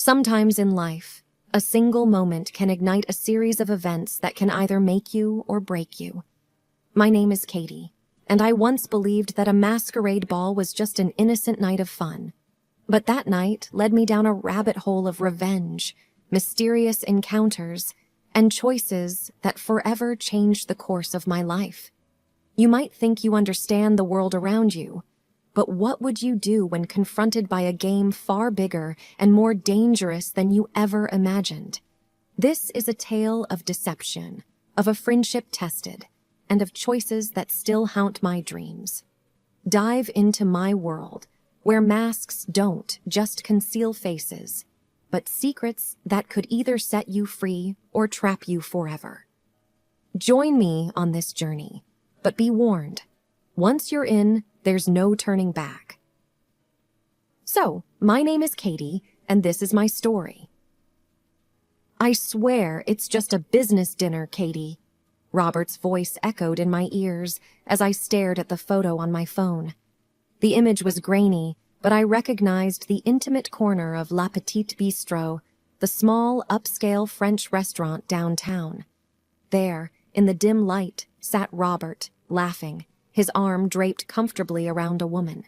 Sometimes in life, a single moment can ignite a series of events that can either make you or break you. My name is Katie, and I once believed that a masquerade ball was just an innocent night of fun. But that night led me down a rabbit hole of revenge, mysterious encounters, and choices that forever changed the course of my life. You might think you understand the world around you, but what would you do when confronted by a game far bigger and more dangerous than you ever imagined? This is a tale of deception, of a friendship tested, and of choices that still haunt my dreams. Dive into my world, where masks don't just conceal faces, but secrets that could either set you free or trap you forever. Join me on this journey, but be warned, once you're in, there's no turning back. So, my name is Katie, and this is my story. I swear it's just a business dinner, Katie. Robert's voice echoed in my ears as I stared at the photo on my phone. The image was grainy, but I recognized the intimate corner of La Petite Bistro, the small, upscale French restaurant downtown. There, in the dim light, sat Robert, laughing, his arm draped comfortably around a woman.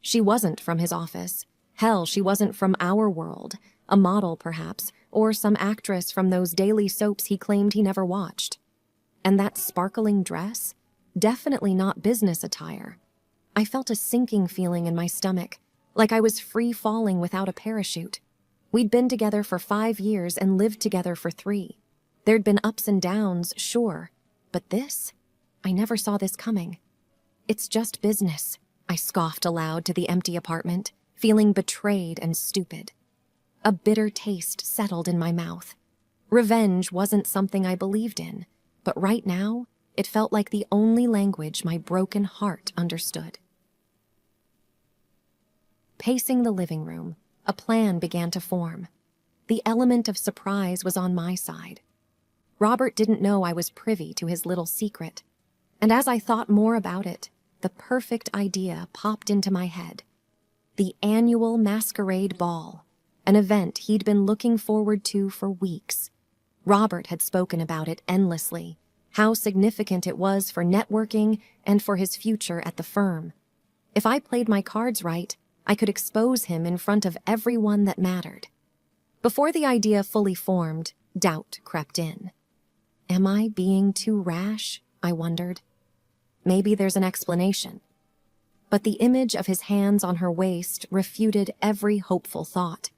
She wasn't from his office. Hell, she wasn't from our world, a model perhaps, or some actress from those daily soaps he claimed he never watched. And that sparkling dress? Definitely not business attire. I felt a sinking feeling in my stomach, like I was free falling without a parachute. We'd been together for 5 years and lived together for 3. There'd been ups and downs, sure, but this? I never saw this coming. It's just business, I scoffed aloud to the empty apartment, feeling betrayed and stupid. A bitter taste settled in my mouth. Revenge wasn't something I believed in, but right now, it felt like the only language my broken heart understood. Pacing the living room, a plan began to form. The element of surprise was on my side. Robert didn't know I was privy to his little secret, and as I thought more about it, the perfect idea popped into my head. The annual masquerade ball, an event he'd been looking forward to for weeks. Robert had spoken about it endlessly, how significant it was for networking and for his future at the firm. If I played my cards right, I could expose him in front of everyone that mattered. Before the idea fully formed, doubt crept in. Am I being too rash? I wondered. Maybe there's an explanation. But the image of his hands on her waist refuted every hopeful thought.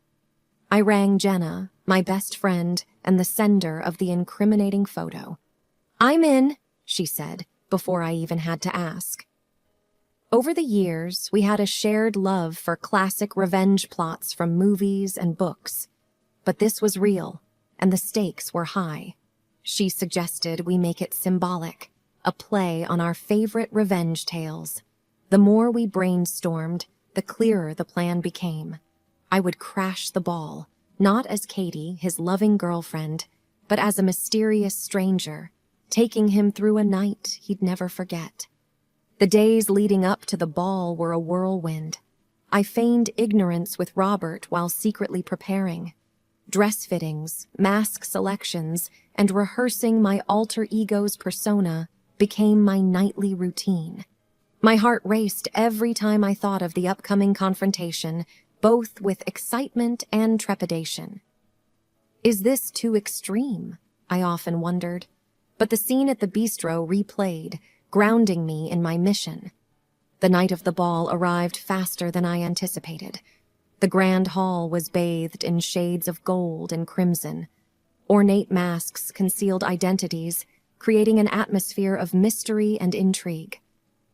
I rang Jenna, my best friend, and the sender of the incriminating photo. "I'm in," she said, before I even had to ask. Over the years, we had a shared love for classic revenge plots from movies and books. But this was real, and the stakes were high. She suggested we make it symbolic, a play on our favorite revenge tales. The more we brainstormed, the clearer the plan became. I would crash the ball, not as Katie, his loving girlfriend, but as a mysterious stranger, taking him through a night he'd never forget. The days leading up to the ball were a whirlwind. I feigned ignorance with Robert while secretly preparing. Dress fittings, mask selections, and rehearsing my alter ego's persona became my nightly routine. My heart raced every time I thought of the upcoming confrontation, both with excitement and trepidation. Is this too extreme? I often wondered. But the scene at the bistro replayed, grounding me in my mission. The night of the ball arrived faster than I anticipated. The grand hall was bathed in shades of gold and crimson. Ornate masks concealed identities, creating an atmosphere of mystery and intrigue.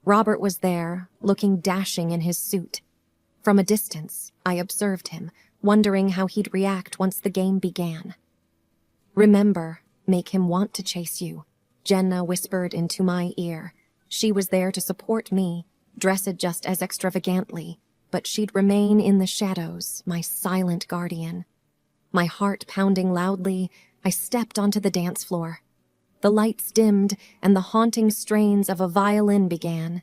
Robert was there, looking dashing in his suit. From a distance, I observed him, wondering how he'd react once the game began. "Remember, make him want to chase you," Jenna whispered into my ear. She was there to support me, dressed just as extravagantly, but she'd remain in the shadows, my silent guardian. My heart pounding loudly, I stepped onto the dance floor. The lights dimmed, and the haunting strains of a violin began.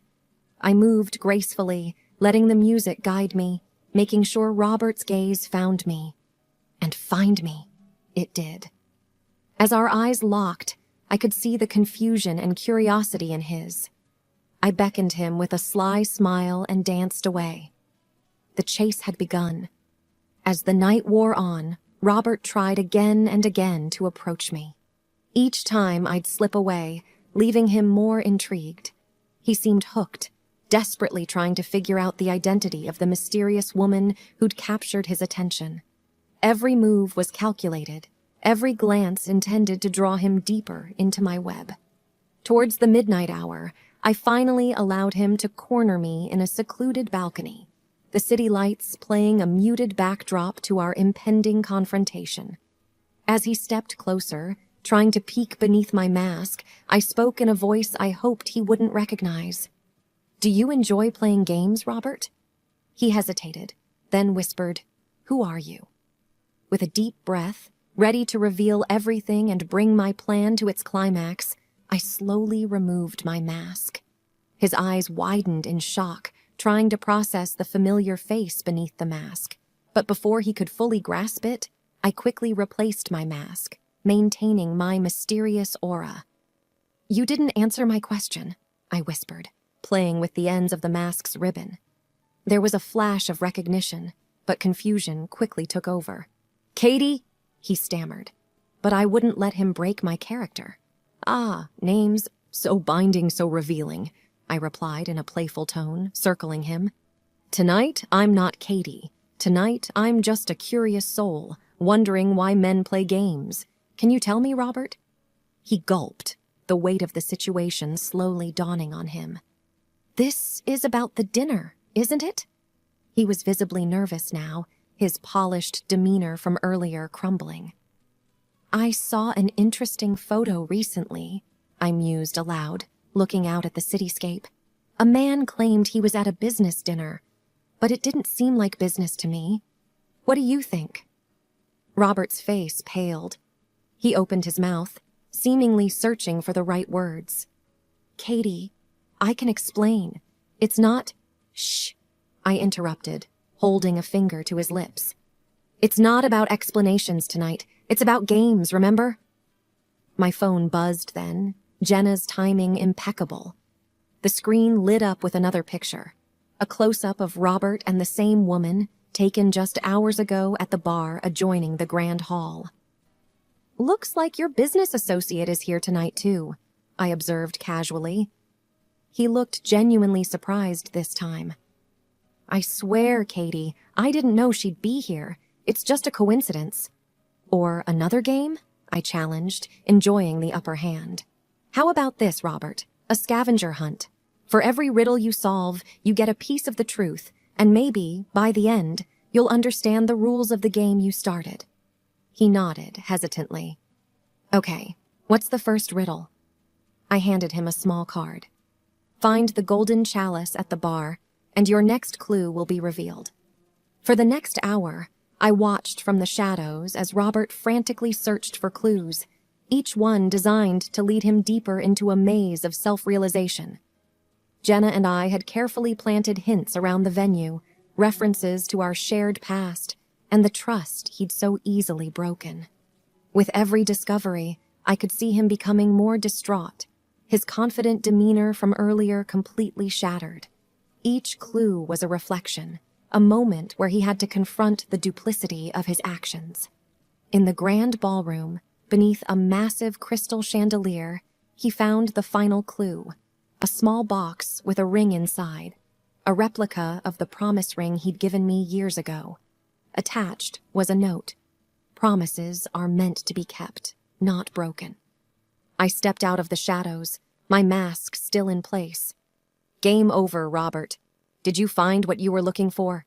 I moved gracefully, letting the music guide me, making sure Robert's gaze found me. Find me. It did. As our eyes locked, I could see the confusion and curiosity in his. I beckoned him with a sly smile and danced away. The chase had begun. As the night wore on, Robert tried again and again to approach me. Each time I'd slip away, leaving him more intrigued. He seemed hooked, desperately trying to figure out the identity of the mysterious woman who'd captured his attention. Every move was calculated, every glance intended to draw him deeper into my web. Towards the midnight hour, I finally allowed him to corner me in a secluded balcony, the city lights playing a muted backdrop to our impending confrontation. As he stepped closer, trying to peek beneath my mask, I spoke in a voice I hoped he wouldn't recognize. "Do you enjoy playing games, Robert?" He hesitated, then whispered, "Who are you?" With a deep breath, ready to reveal everything and bring my plan to its climax, I slowly removed my mask. His eyes widened in shock, trying to process the familiar face beneath the mask. But before he could fully grasp it, I quickly replaced my mask, maintaining my mysterious aura. "You didn't answer my question," I whispered, playing with the ends of the mask's ribbon. There was a flash of recognition, but confusion quickly took over. "Katie?" he stammered, but I wouldn't let him break my character. "Ah, names, so binding, so revealing," I replied in a playful tone, circling him. "Tonight, I'm not Katie. Tonight, I'm just a curious soul, wondering why men play games. Can you tell me, Robert?" He gulped, the weight of the situation slowly dawning on him. "This is about the dinner, isn't it?" He was visibly nervous now, his polished demeanor from earlier crumbling. "I saw an interesting photo recently," I mused aloud, looking out at the cityscape. "A man claimed he was at a business dinner, but it didn't seem like business to me. What do you think?" Robert's face paled. He opened his mouth, seemingly searching for the right words. "Katie, I can explain. It's not—" "Shh," I interrupted, holding a finger to his lips. "It's not about explanations tonight. It's about games, remember?" My phone buzzed then, Jenna's timing impeccable. The screen lit up with another picture, a close-up of Robert and the same woman, taken just hours ago at the bar adjoining the grand hall. "Looks like your business associate is here tonight, too," I observed casually. He looked genuinely surprised this time. "I swear, Katie, I didn't know she'd be here. It's just a coincidence." "Or another game?" I challenged, enjoying the upper hand. "How about this, Robert? A scavenger hunt. For every riddle you solve, you get a piece of the truth, and maybe, by the end, you'll understand the rules of the game you started." He nodded hesitantly. "Okay, what's the first riddle?" I handed him a small card. "Find the golden chalice at the bar, and your next clue will be revealed." For the next hour, I watched from the shadows as Robert frantically searched for clues, each one designed to lead him deeper into a maze of self-realization. Jenna and I had carefully planted hints around the venue, references to our shared past, and the trust he'd so easily broken. With every discovery, I could see him becoming more distraught, his confident demeanor from earlier completely shattered. Each clue was a reflection, a moment where he had to confront the duplicity of his actions. In the grand ballroom, beneath a massive crystal chandelier, he found the final clue, a small box with a ring inside, a replica of the promise ring he'd given me years ago. Attached was a note. "Promises are meant to be kept, not broken." I stepped out of the shadows, my mask still in place. "Game over, Robert. Did you find what you were looking for?"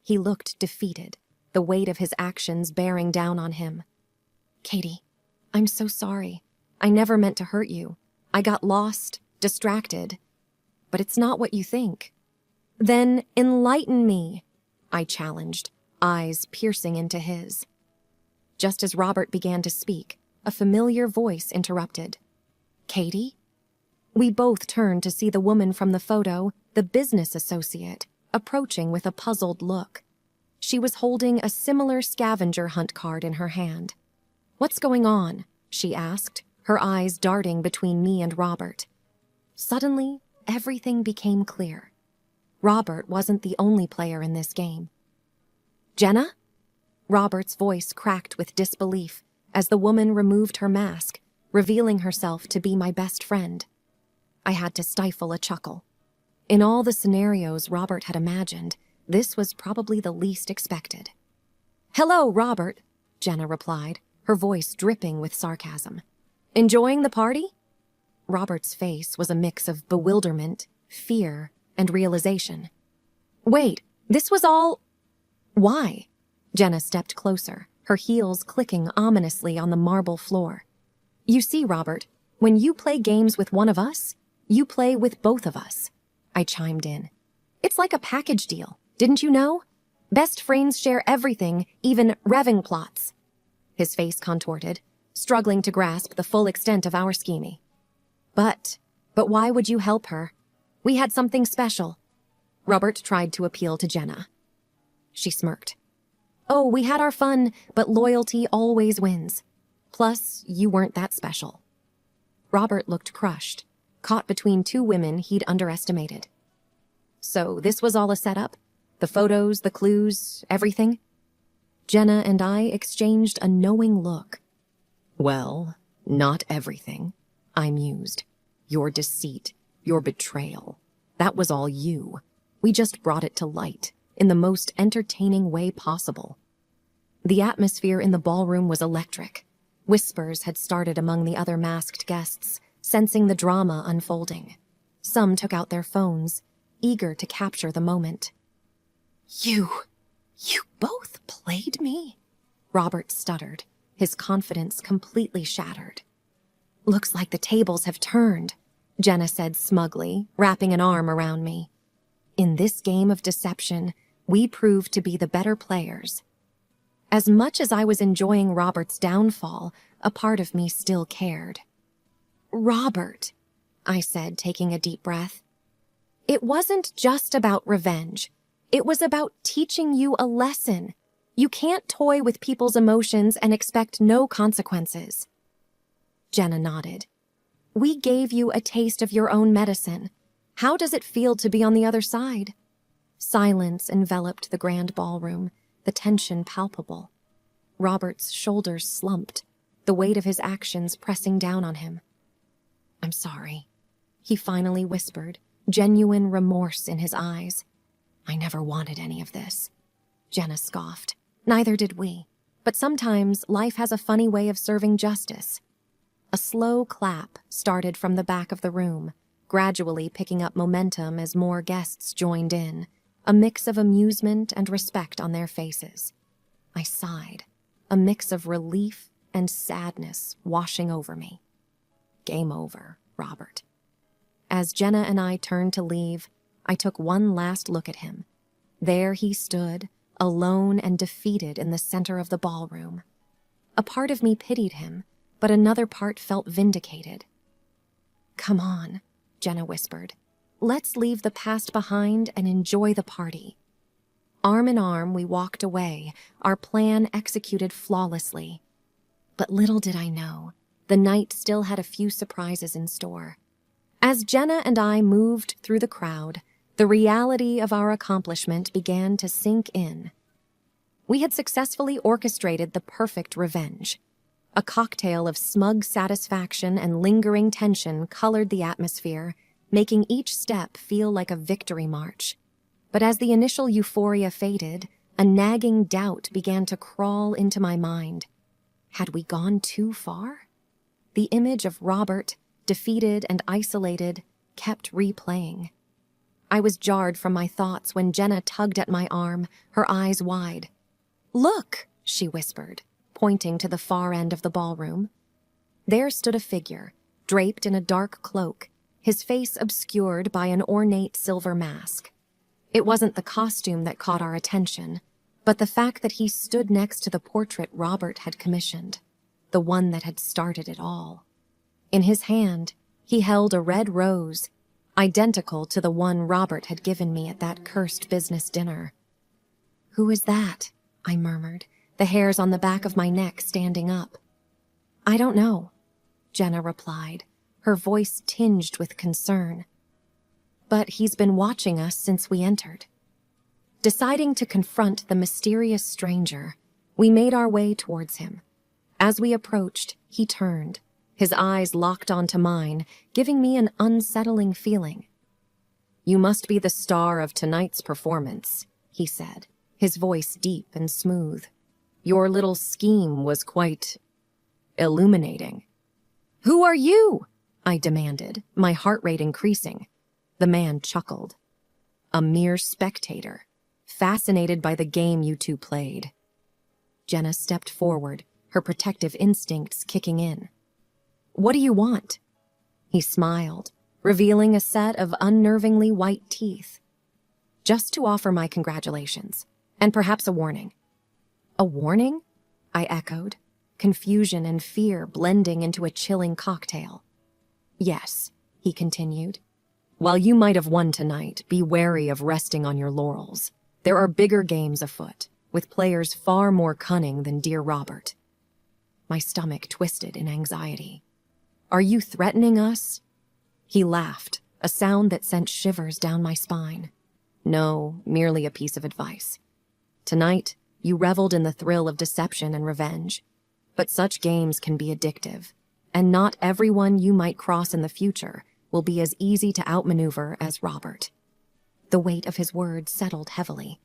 He looked defeated, the weight of his actions bearing down on him. "Katie, I'm so sorry. I never meant to hurt you. I got lost, distracted. But it's not what you think." "Then enlighten me," I challenged, eyes piercing into his. Just as Robert began to speak, a familiar voice interrupted. "Katie?" We both turned to see the woman from the photo, the business associate, approaching with a puzzled look. She was holding a similar scavenger hunt card in her hand. "What's going on?" she asked, her eyes darting between me and Robert. Suddenly, everything became clear. Robert wasn't the only player in this game. "Jenna?" Robert's voice cracked with disbelief as the woman removed her mask, revealing herself to be my best friend. I had to stifle a chuckle. In all the scenarios Robert had imagined, this was probably the least expected. "Hello, Robert," Jenna replied, her voice dripping with sarcasm. "Enjoying the party?" Robert's face was a mix of bewilderment, fear, and realization. "Wait, this was all—" "Why?" Jenna stepped closer, her heels clicking ominously on the marble floor. "You see, Robert, when you play games with one of us, you play with both of us," I chimed in. "It's like a package deal, didn't you know? Best friends share everything, even revving plots." His face contorted, struggling to grasp the full extent of our scheming. But why would you help her? We had something special." Robert tried to appeal to Jenna. She smirked. "Oh, we had our fun, but loyalty always wins. Plus, you weren't that special." Robert looked crushed, caught between two women he'd underestimated. "So this was all a setup? The photos, the clues, everything?" Jenna and I exchanged a knowing look. "Well, not everything," I mused. "Your deceit, your betrayal. That was all you. We just brought it to light, in the most entertaining way possible." The atmosphere in the ballroom was electric. Whispers had started among the other masked guests, sensing the drama unfolding. Some took out their phones, eager to capture the moment. You both played me?" Robert stuttered, his confidence completely shattered. "Looks like the tables have turned," Jenna said smugly, wrapping an arm around me. "In this game of deception, we proved to be the better players." As much as I was enjoying Robert's downfall, a part of me still cared. "Robert," I said, taking a deep breath, "it wasn't just about revenge. It was about teaching you a lesson. You can't toy with people's emotions and expect no consequences." Jenna nodded. "We gave you a taste of your own medicine. How does it feel to be on the other side?" Silence enveloped the grand ballroom, the tension palpable. Robert's shoulders slumped, the weight of his actions pressing down on him. "I'm sorry," he finally whispered, genuine remorse in his eyes. "I never wanted any of this." Jenna scoffed. "Neither did we. But sometimes life has a funny way of serving justice." A slow clap started from the back of the room, gradually picking up momentum as more guests joined in, a mix of amusement and respect on their faces. I sighed, a mix of relief and sadness washing over me. Game over, Robert. As Jenna and I turned to leave, I took one last look at him. There he stood, alone and defeated in the center of the ballroom. A part of me pitied him, but another part felt vindicated. "Come on," Jenna whispered. "Let's leave the past behind and enjoy the party." Arm in arm, we walked away, our plan executed flawlessly. But little did I know, the night still had a few surprises in store. As Jenna and I moved through the crowd, the reality of our accomplishment began to sink in. We had successfully orchestrated the perfect revenge. A cocktail of smug satisfaction and lingering tension colored the atmosphere, making each step feel like a victory march. But as the initial euphoria faded, a nagging doubt began to crawl into my mind. Had we gone too far? The image of Robert, defeated and isolated, kept replaying. I was jarred from my thoughts when Jenna tugged at my arm, her eyes wide. "Look," she whispered, pointing to the far end of the ballroom. There stood a figure, draped in a dark cloak, his face obscured by an ornate silver mask. It wasn't the costume that caught our attention, but the fact that he stood next to the portrait Robert had commissioned, the one that had started it all. In his hand, he held a red rose, identical to the one Robert had given me at that cursed business dinner. "Who is that?" I murmured, the hairs on the back of my neck standing up. "I don't know," Jenna replied, her voice tinged with concern. "But he's been watching us since we entered." Deciding to confront the mysterious stranger, we made our way towards him. As we approached, he turned, his eyes locked onto mine, giving me an unsettling feeling. "You must be the star of tonight's performance," he said, his voice deep and smooth. "Your little scheme was quite illuminating." "Who are you?" I demanded, my heart rate increasing. The man chuckled. "A mere spectator, fascinated by the game you two played." Jenna stepped forward, her protective instincts kicking in. "What do you want?" He smiled, revealing a set of unnervingly white teeth. "Just to offer my congratulations, and perhaps a warning." "A warning?" I echoed, confusion and fear blending into a chilling cocktail. "Yes," he continued. "While you might have won tonight, be wary of resting on your laurels. There are bigger games afoot, with players far more cunning than dear Robert." My stomach twisted in anxiety. "Are you threatening us?" He laughed, a sound that sent shivers down my spine. "No, merely a piece of advice. Tonight, you reveled in the thrill of deception and revenge. But such games can be addictive, and not everyone you might cross in the future will be as easy to outmaneuver as Robert." The weight of his words settled heavily.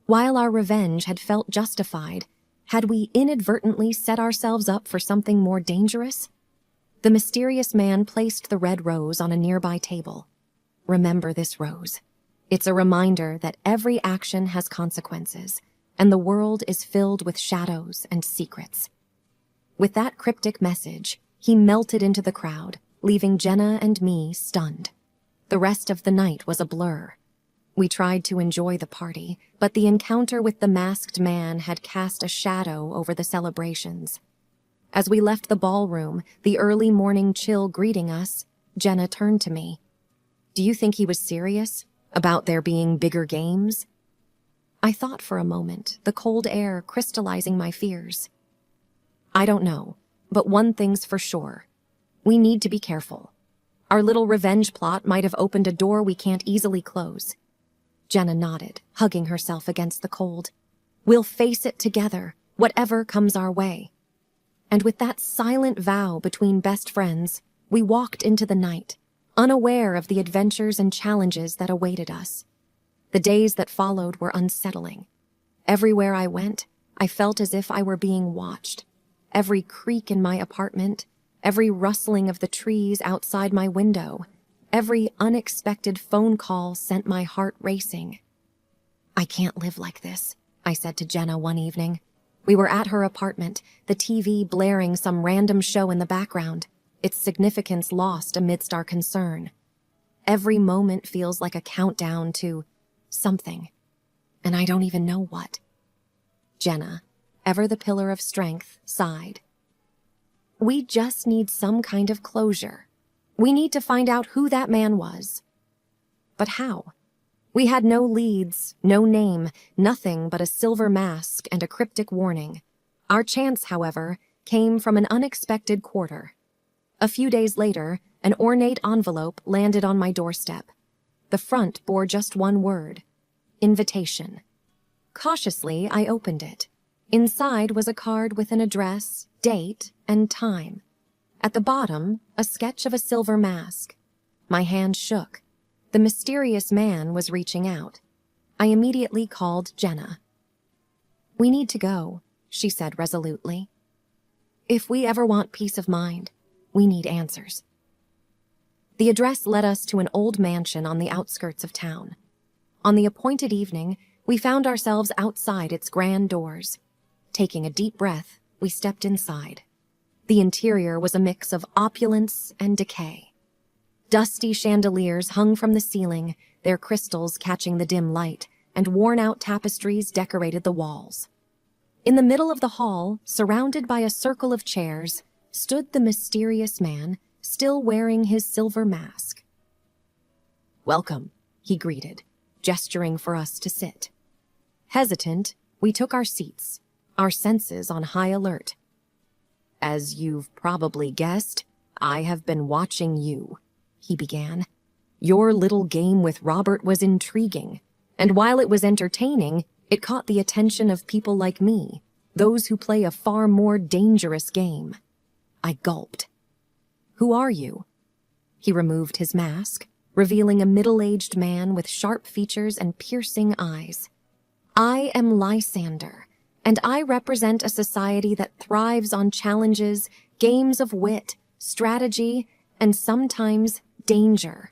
While our revenge had felt justified, had we inadvertently set ourselves up for something more dangerous? The mysterious man placed the red rose on a nearby table. "Remember this rose. It's a reminder that every action has consequences, and the world is filled with shadows and secrets." With that cryptic message, he melted into the crowd, leaving Jenna and me stunned. The rest of the night was a blur. We tried to enjoy the party, but the encounter with the masked man had cast a shadow over the celebrations. As we left the ballroom, the early morning chill greeting us, Jenna turned to me. "Do you think he was serious? About there being bigger games?" I thought for a moment, the cold air crystallizing my fears. "I don't know, but one thing's for sure. We need to be careful. Our little revenge plot might have opened a door we can't easily close." Jenna nodded, hugging herself against the cold. "We'll face it together, whatever comes our way." And with that silent vow between best friends, we walked into the night, unaware of the adventures and challenges that awaited us. The days that followed were unsettling. Everywhere I went, I felt as if I were being watched. Every creak in my apartment, every rustling of the trees outside my window, every unexpected phone call sent my heart racing. "I can't live like this," I said to Jenna one evening. We were at her apartment, the TV blaring some random show in the background, its significance lost amidst our concern. Every moment feels like a countdown to something, and I don't even know what. Jenna, ever the pillar of strength, sighed. "We just need some kind of closure. We need to find out who that man was." But how? We had no leads, no name, nothing but a silver mask and a cryptic warning. Our chance, however, came from an unexpected quarter. A few days later, an ornate envelope landed on my doorstep. The front bore just one word: invitation. Cautiously, I opened it. Inside was a card with an address, date, and time. At the bottom, a sketch of a silver mask. My hand shook. The mysterious man was reaching out. I immediately called Jenna. "We need to go," she said resolutely. "If we ever want peace of mind, we need answers." The address led us to an old mansion on the outskirts of town. On the appointed evening, we found ourselves outside its grand doors. Taking a deep breath, we stepped inside. The interior was a mix of opulence and decay. Dusty chandeliers hung from the ceiling, their crystals catching the dim light, and worn-out tapestries decorated the walls. In the middle of the hall, surrounded by a circle of chairs, stood the mysterious man, still wearing his silver mask. "Welcome," he greeted, gesturing for us to sit. Hesitant, We took our seats, our senses on high alert. "As you've probably guessed, I have been watching you," he began. "Your little game with Robert was intriguing, and while it was entertaining, it caught the attention of people like me, those who play a far more dangerous game." I gulped. "Who are you?" He removed his mask, revealing a middle-aged man with sharp features and piercing eyes. "I am Lysander, and I represent a society that thrives on challenges, games of wit, strategy, and sometimes danger."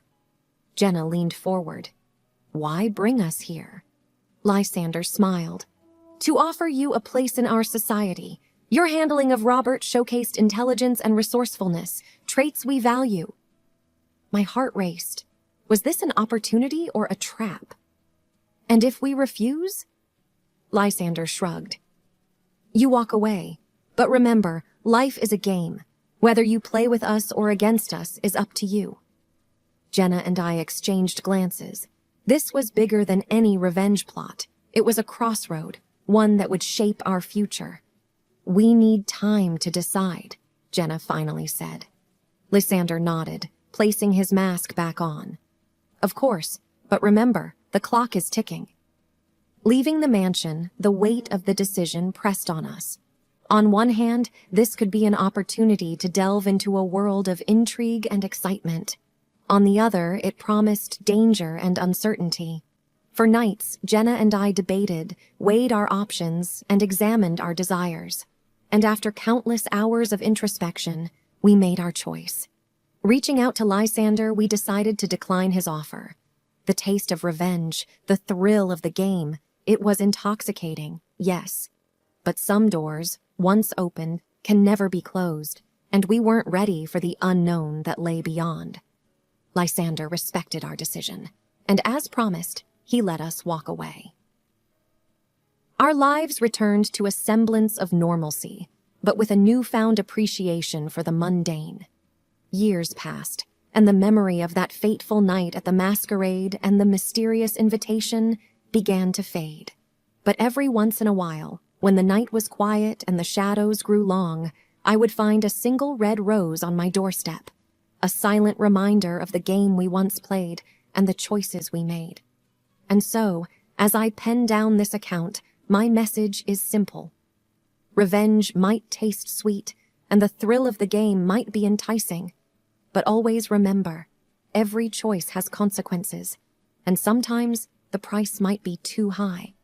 Jenna leaned forward. "Why bring us here?" Lysander smiled. "To offer you a place in our society. Your handling of Robert showcased intelligence and resourcefulness, traits we value." My heart raced. Was this an opportunity or a trap? "And if we refuse?" Lysander shrugged. "You walk away. But remember, life is a game. Whether you play with us or against us is up to you." Jenna and I exchanged glances. This was bigger than any revenge plot. It was a crossroad, one that would shape our future. "We need time to decide," Jenna finally said. Lysander nodded, placing his mask back on. "Of course, but remember, the clock is ticking." Leaving the mansion, the weight of the decision pressed on us. On one hand, this could be an opportunity to delve into a world of intrigue and excitement. On the other, it promised danger and uncertainty. For nights, Jenna and I debated, weighed our options, and examined our desires. And after countless hours of introspection, we made our choice. Reaching out to Lysander, we decided to decline his offer. The taste of revenge, the thrill of the game, it was intoxicating, yes. But some doors, once opened, can never be closed, and we weren't ready for the unknown that lay beyond. Lysander respected our decision, and as promised, he let us walk away. Our lives returned to a semblance of normalcy, but with a newfound appreciation for the mundane. Years passed, and the memory of that fateful night at the masquerade and the mysterious invitation began to fade. But every once in a while, when the night was quiet and the shadows grew long, I would find a single red rose on my doorstep, a silent reminder of the game we once played and the choices we made. And so, as I pen down this account, my message is simple. Revenge might taste sweet, and the thrill of the game might be enticing. But always remember, every choice has consequences, and sometimes the price might be too high.